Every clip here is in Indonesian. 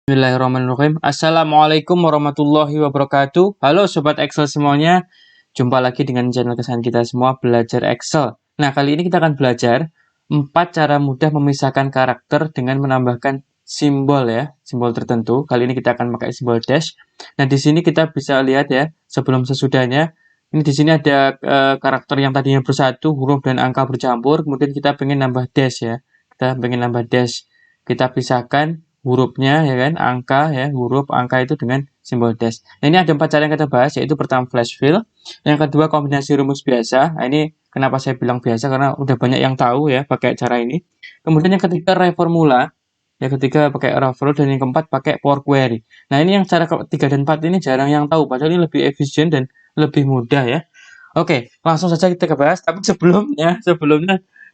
Bismillahirrahmanirrahim. Assalamualaikum warahmatullahi wabarakatuh. Halo Sobat Excel semuanya. Jumpa lagi dengan channel kesayangan kita semua, Belajar Excel. Nah, kali ini kita akan belajar 4 cara mudah memisahkan karakter dengan menambahkan simbol ya, simbol tertentu. Kali ini kita akan pakai simbol dash. Nah, di sini kita bisa lihat ya, sebelum sesudahnya. Ini di sini ada karakter yang tadinya bersatu, huruf dan angka bercampur. Kemudian kita pengen nambah dash ya. Kita pengen nambah dash. Kita pisahkan hurufnya ya kan, angka ya, huruf angka itu dengan simbol dash. Nah, ini ada 4 cara yang kita bahas, yaitu pertama flash fill, yang kedua kombinasi rumus biasa. Nah, ini kenapa saya bilang biasa, karena udah banyak yang tahu ya pakai cara ini. Kemudian yang ketiga reformula, yang ketiga pakai reformula, dan yang keempat pakai power query. Nah, ini yang cara ketiga dan 4 ini jarang yang tahu, padahal ini lebih efisien dan lebih mudah ya. Oke, langsung saja kita bahas. Tapi sebelumnya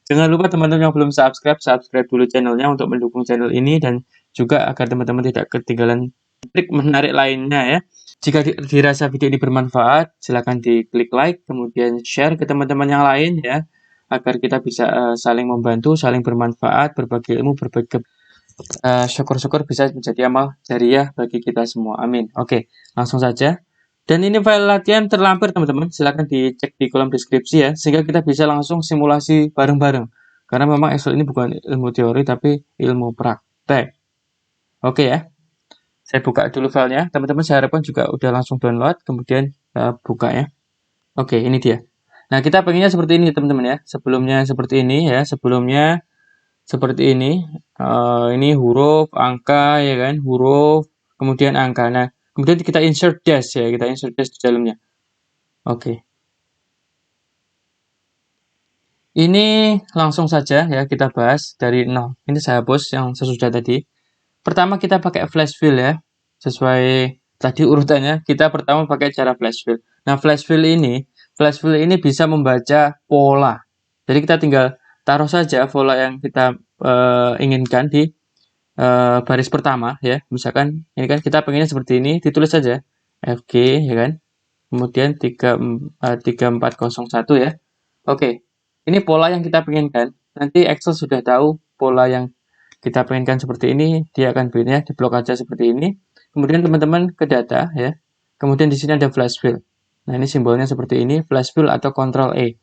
jangan lupa teman-teman yang belum subscribe dulu channelnya untuk mendukung channel ini, dan juga agar teman-teman tidak ketinggalan trik menarik lainnya ya. Jika dirasa video ini bermanfaat, silakan diklik like, kemudian share ke teman-teman yang lain ya, agar kita bisa saling membantu, saling bermanfaat, berbagi ilmu, syukur-syukur bisa menjadi amal jariah bagi kita semua. Amin. Oke, langsung saja. Dan ini file latihan terlampir teman-teman, silakan dicek di kolom deskripsi ya, sehingga kita bisa langsung simulasi bareng-bareng. Karena memang Excel ini bukan ilmu teori, tapi ilmu praktek. Oke ya, saya buka dulu filenya. Teman-teman saya harapkan juga udah langsung download, kemudian buka ya. Oke, ini dia. Nah, kita pengennya seperti ini teman-teman ya. Sebelumnya seperti ini ya, sebelumnya seperti ini. Ini huruf, angka ya kan, huruf, kemudian angka. Nah, kemudian kita insert dash ya, kita insert dash di dalamnya. Oke. Ini langsung saja ya kita bahas dari nol. Ini saya hapus yang sesudah tadi. Pertama kita pakai flash fill ya. Sesuai tadi urutannya, kita pertama pakai cara flash fill. Nah, flash fill ini bisa membaca pola. Jadi kita tinggal taruh saja pola yang kita inginkan di baris pertama ya. Misalkan ini kan kita pengennya seperti ini, ditulis saja FG ya kan. Kemudian 3401 ya. Oke. Ini pola yang kita penginkan. Nanti Excel sudah tahu pola yang kita penginkan seperti ini, dia akan bikinnya di blok aja seperti ini. Kemudian teman-teman ke data ya. Kemudian di sini ada flash fill. Nah, ini simbolnya seperti ini, flash fill atau Ctrl E.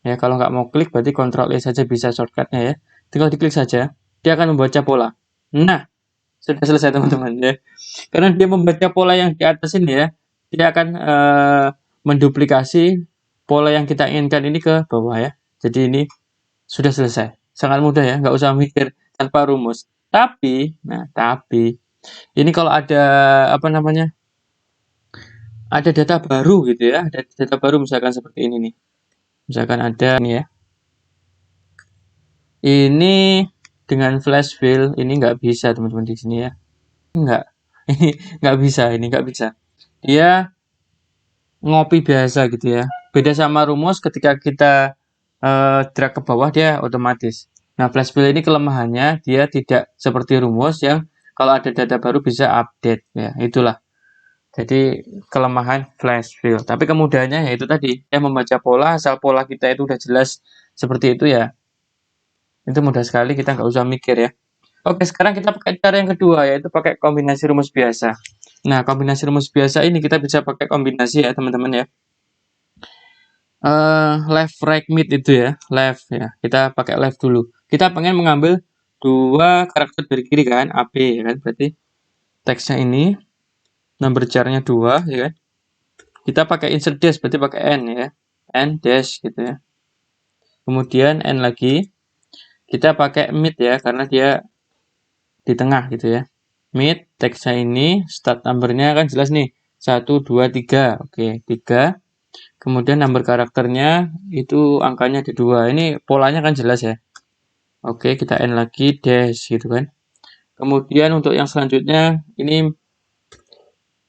Ya, kalau nggak mau klik berarti Ctrl E saja bisa shortcutnya ya. Tinggal diklik saja, dia akan membaca pola. Nah, sudah selesai teman-teman ya. Karena dia membaca pola yang di atas ini ya, dia akan menduplikasi pola yang kita inginkan ini ke bawah ya. Jadi ini sudah selesai. Sangat mudah ya, nggak usah mikir tanpa rumus. Tapi ini kalau ada ada data baru gitu ya, ada data baru misalkan seperti ini nih. Misalkan ada ini ya. Ini dengan flash fill ini nggak bisa teman-teman di sini ya. Nggak. Ini nggak bisa. Dia ngopi biasa gitu ya. Beda sama rumus ketika kita drag ke bawah dia otomatis. Nah, flash fill ini kelemahannya dia tidak seperti rumus yang kalau ada data baru bisa update ya. Itulah. Jadi kelemahan flash fill. Tapi kemudahannya yaitu tadi, dia membaca pola, asal pola kita itu udah jelas seperti itu ya. Itu mudah sekali, kita nggak usah mikir ya. Oke, sekarang kita pakai cara yang kedua, yaitu pakai kombinasi rumus biasa. Nah, kombinasi rumus biasa ini kita bisa pakai kombinasi ya teman-teman ya. Left, right, mid itu ya, left ya. Kita pakai left dulu. Kita pengen mengambil dua karakter dari kiri kan, AB ya kan, berarti teksnya ini number jar-nya 2 ya kan. Kita pakai insert dash, berarti pakai n ya, n dash gitu ya. Kemudian n lagi. Kita pakai mid ya, karena dia di tengah gitu ya. Mid, teksnya ini, start number-nya kan jelas nih, 1, 2, 3. Oke, 3. Kemudian number karakternya itu angkanya di 2. Ini polanya kan jelas ya. Oke, kita N lagi, dash gitu kan. Kemudian untuk yang selanjutnya, ini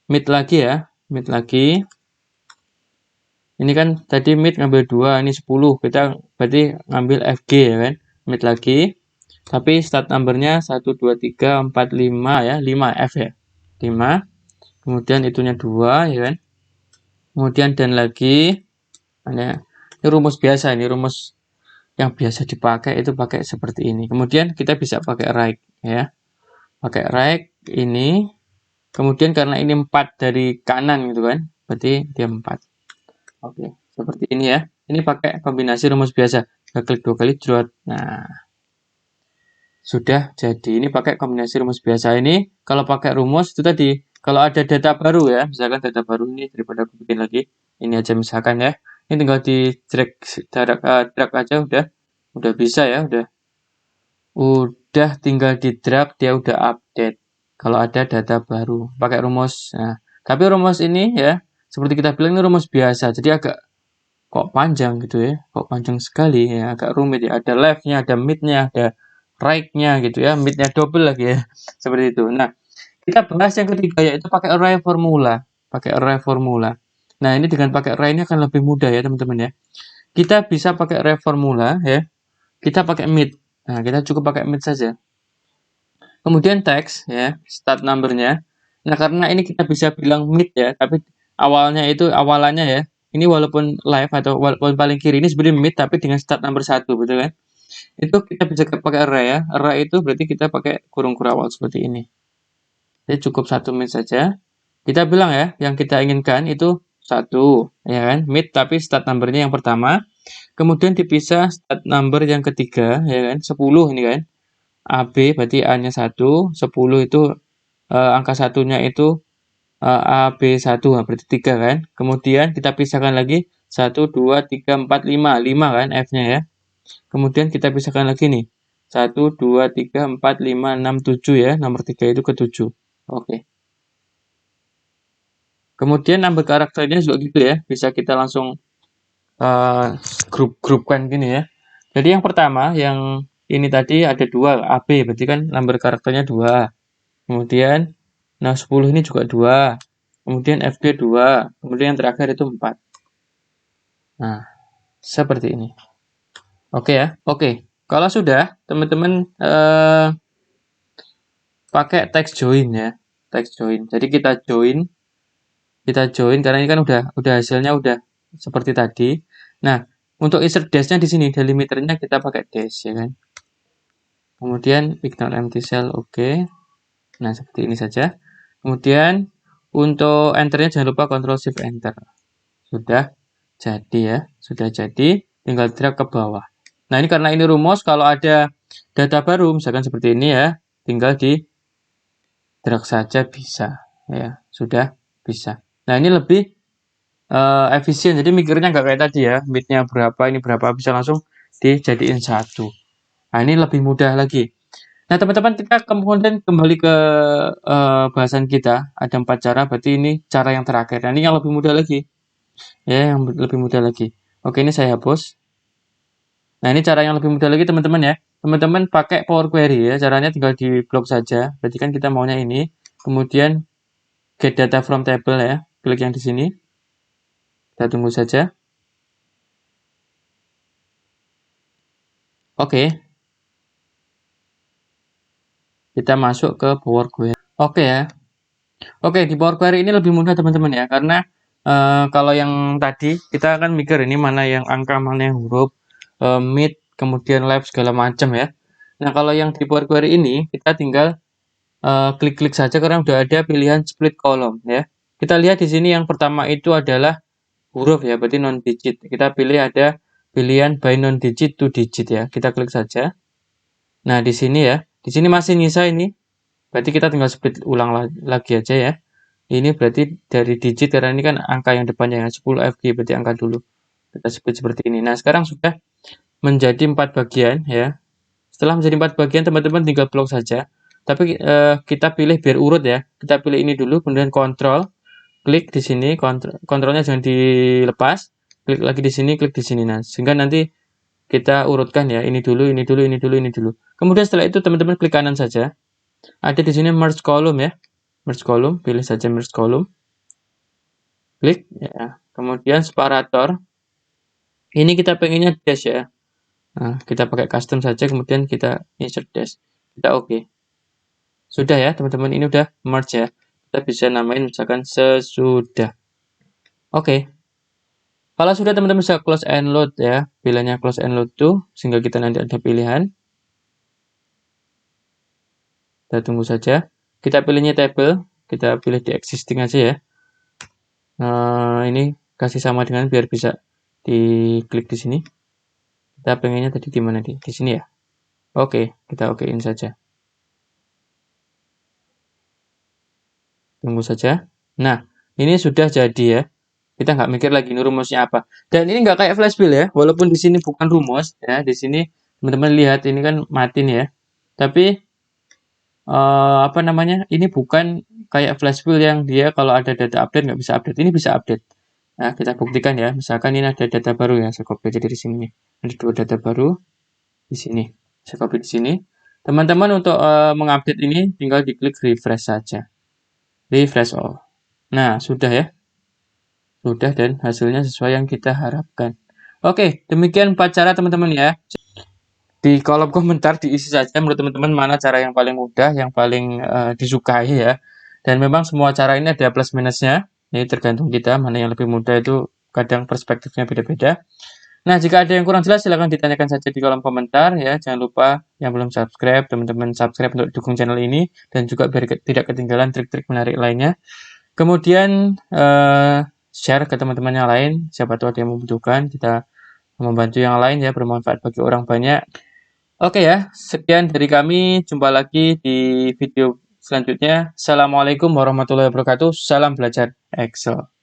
mid lagi ya. Mid lagi. Ini kan tadi mid ngambil 2, ini 10. Kita berarti ngambil FG ya kan. Mid lagi. Tapi start number-nya 1, 2, 3, 4, 5 ya. 5 F ya. 5. Kemudian itunya 2 ya kan. Kemudian dan lagi. Ini rumus biasa, ini rumus yang biasa dipakai itu pakai seperti ini. Kemudian kita bisa pakai right ya. pakai right ini, kemudian karena ini 4 dari kanan gitu kan, berarti dia 4. Oke, seperti ini ya. Ini pakai kombinasi rumus biasa. Kita klik 2 kali, jrot. Nah, sudah jadi. Ini pakai kombinasi rumus biasa. Ini kalau pakai rumus itu tadi, kalau ada data baru ya, misalkan data baru ini daripada aku bikin lagi, ini aja misalkan ya. Ini tinggal di drag aja udah bisa ya, udah tinggal di drag dia udah update. Kalau ada data baru pakai rumus. Nah, tapi rumus ini ya, seperti kita bilang ini rumus biasa, jadi agak kok panjang gitu ya, kok panjang sekali ya, agak rumit ya. Ada left-nya, ada mid-nya, ada right-nya gitu ya, mid-nya double lagi ya, seperti itu. Nah, kita bahas yang ketiga yaitu pakai array formula, pakai array formula. Nah, ini dengan pakai array ini akan lebih mudah ya teman-teman ya. Kita bisa pakai array formula ya, kita pakai mid. Nah, kita cukup pakai mid saja. Kemudian text ya, start number-nya. Nah, karena ini kita bisa bilang mid ya, tapi awalannya ya. Ini walaupun live atau walaupun paling kiri ini sebenarnya mid tapi dengan start number 1, betul kan? Itu kita bisa pakai array ya. Array itu berarti kita pakai kurung awal seperti ini. Jadi cukup 1 mid saja. Kita bilang ya, yang kita inginkan itu 1, ya kan? Mid tapi start number-nya yang pertama. Kemudian dipisah start number yang ketiga, ya kan? 10 ini kan. AB berarti A-nya 1, 10 itu angka satunya itu AB1, berarti 3 kan. Kemudian kita pisahkan lagi 1, 2, 3, 4, 5. 5 kan F-nya ya. Kemudian kita pisahkan lagi nih. 1, 2, 3, 4, 5, 6, 7 ya. Nomor 3 itu ke 7. Oke. Kemudian number karakternya juga gitu ya. Bisa kita langsung grup-grupkan gini ya. Jadi yang pertama, yang ini tadi ada 2, AB, berarti kan number karakternya 2. Kemudian, nah 10 ini juga 2. Kemudian FD 2. Kemudian yang terakhir itu 4. Nah, seperti ini. Oke ya. Oke. Kalau sudah, teman-teman pakai text join ya. Text join. Jadi kita join karena ini kan udah hasilnya udah seperti tadi. Nah, untuk insert dash-nya di sini, delimiternya kita pakai dash ya kan. Kemudian ignore empty cell, oke. Nah, seperti ini saja. Kemudian untuk enternya jangan lupa Ctrl Shift Enter. Sudah jadi ya, sudah jadi. Tinggal drag ke bawah. Nah, ini karena ini rumus, kalau ada data baru, misalkan seperti ini ya, tinggal di drag saja bisa. Ya, sudah bisa. Nah, ini lebih efisien. Jadi mikirnya nggak kayak tadi ya, midnya berapa, ini berapa, bisa langsung dijadiin satu. Nah, ini lebih mudah lagi. Nah, teman-teman, kita kemudian kembali ke bahasan kita. Ada 4 cara, berarti ini cara yang terakhir. Nah, ini yang lebih mudah lagi. Ya, yang lebih mudah lagi. Oke, ini saya hapus. Nah, ini cara yang lebih mudah lagi, teman-teman ya. Teman-teman pakai Power Query ya. Caranya tinggal di blok saja. Berarti kan kita maunya ini. Kemudian get data from table ya. Klik yang di sini. Kita tunggu saja. Oke. Kita masuk ke Power Query. Oke ya. Oke, di Power Query ini lebih mudah teman-teman ya. Karena kalau yang tadi kita akan mikir ini mana yang angka, mana yang huruf, mid, kemudian left segala macam ya. Nah, kalau yang di Power Query ini kita tinggal klik-klik saja karena udah ada pilihan split column ya. Kita lihat di sini yang pertama itu adalah huruf ya, berarti non digit. Kita pilih ada pilihan by non digit to digit ya. Kita klik saja. Nah, di sini ya. Di sini masih nyisa ini. Berarti kita tinggal split ulang lagi aja ya. Ini berarti dari digit karena ini kan angka yang depannya ya 10 FG berarti angka dulu. Kita split seperti ini. Nah, sekarang sudah menjadi 4 bagian ya. Setelah menjadi 4 bagian, teman-teman tinggal blok saja. Tapi kita pilih biar urut ya. Kita pilih ini dulu, kemudian kontrol, klik di sini, kontrolnya jangan dilepas. Klik lagi di sini, klik di sini. Nah, sehingga nanti kita urutkan ya. Ini dulu, ini dulu, ini dulu, ini dulu. Kemudian setelah itu teman-teman klik kanan saja. Ada di sini merge column ya. Merge column, pilih saja merge column. Klik ya. Kemudian separator. Ini kita pengennya dash ya. Nah, kita pakai custom saja, kemudian kita insert dash. Kita oke. Sudah ya, teman-teman, ini udah merge ya. Kita bisa namain misalkan sesudah. Oke. Kalau sudah, teman-teman bisa close and load ya. Pilihannya close and load tuh, sehingga kita nanti ada pilihan. Kita tunggu saja. Kita pilihnya table, kita pilih di existing aja ya. Ini kasih sama dengan biar bisa diklik di sini. Kita pengennya tadi di mana di sini ya. Oke, kita okein saja. Tunggu saja. Nah, ini sudah jadi ya. Kita nggak mikir lagi ini rumusnya apa. Dan ini nggak kayak flash bill ya, walaupun di sini bukan rumus ya. Di sini teman-teman lihat ini kan mati nih ya. Tapi apa namanya? Ini bukan kayak flash bill yang dia kalau ada data update nggak bisa update. Ini bisa update. Nah, kita buktikan ya. Misalkan ini ada data baru ya. Saya copy aja dari sini nih. Ada 2 data baru di sini. Saya copy di sini. Teman-teman untuk mengupdate ini tinggal diklik refresh saja. Refresh all. Nah, sudah ya. Sudah dan hasilnya sesuai yang kita harapkan. Oke, demikian 4 cara teman-teman ya. Di kolom komentar diisi saja menurut teman-teman mana cara yang paling mudah, yang paling disukai ya. Dan memang semua cara ini ada plus minusnya. Ini tergantung kita mana yang lebih mudah, itu kadang perspektifnya beda-beda. Nah, jika ada yang kurang jelas silahkan ditanyakan saja di kolom komentar ya. Jangan lupa yang belum subscribe, teman-teman subscribe untuk dukung channel ini dan juga biar tidak ketinggalan trik-trik menarik lainnya. Kemudian share ke teman-teman yang lain, siapa tahu ada yang membutuhkan, kita membantu yang lain ya, bermanfaat bagi orang banyak. Oke ya, sekian dari kami, jumpa lagi di video selanjutnya. Assalamualaikum warahmatullahi wabarakatuh, salam belajar Excel.